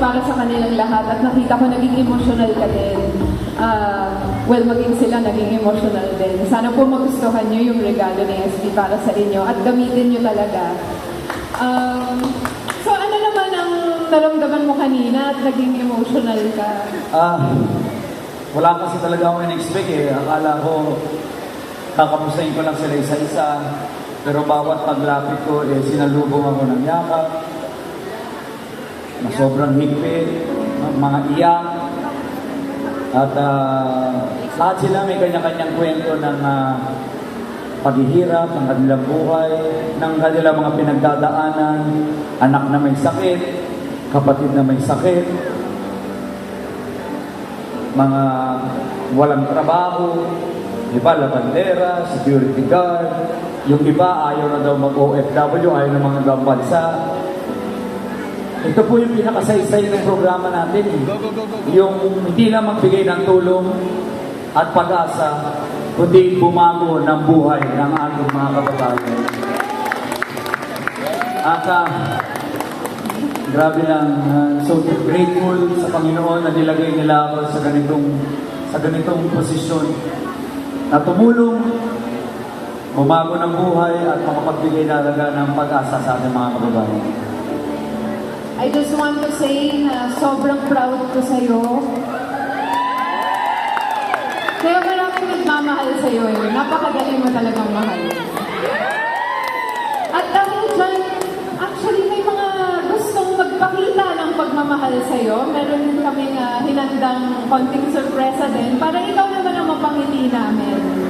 para sa kanilang lahat at nakita ko naging emotional ka din. Well, maging sila naging emotional din. Sana po magustuhan nyo yung regalo ni SB para sa inyo at gamitin nyo talaga. So ano naman ang naramdaman mo kanina at naging emotional ka? Wala kasi talaga akong in-expect eh. Akala ko, kakamustahin ko lang sila isa-isa. Pero bawat paglapit ko, sinalubong ako ng yakap. Na sobrang higpit, mga iyak. At lahat sila may kanya-kanyang kwento ng paghihirap, ng kanilang buhay, ng kanilang mga pinagdadaanan, anak na may sakit, kapatid na may sakit, mga walang trabaho, iba labandera, security guard, yung iba ayaw na daw mag-OFW, ayaw na mga ibang bansa. Ito po yung pinakasaysay ng programa natin. Yung hindi lang magbigay ng tulong at pag-asa, kundi bumago ng buhay ng ating mga kababayan. At grabe lang, so grateful sa Panginoon na nilagay nila ako sa ganitong posisyon na tumulong, bumago ng buhay at makapagbigay talaga ng pag-asa sa ating mga kababayan. I just want to say na sobrang proud ko sa'yo. Kaya maraming nagmamahal sa'yo eh. Napakagaling mo talagang mahal. At dahil dyan, actually may mga gustong magpakita ng pagmamahal sa'yo. Meron din kaming hinandang konting sorpresa din para ikaw naman ang mapangiti namin.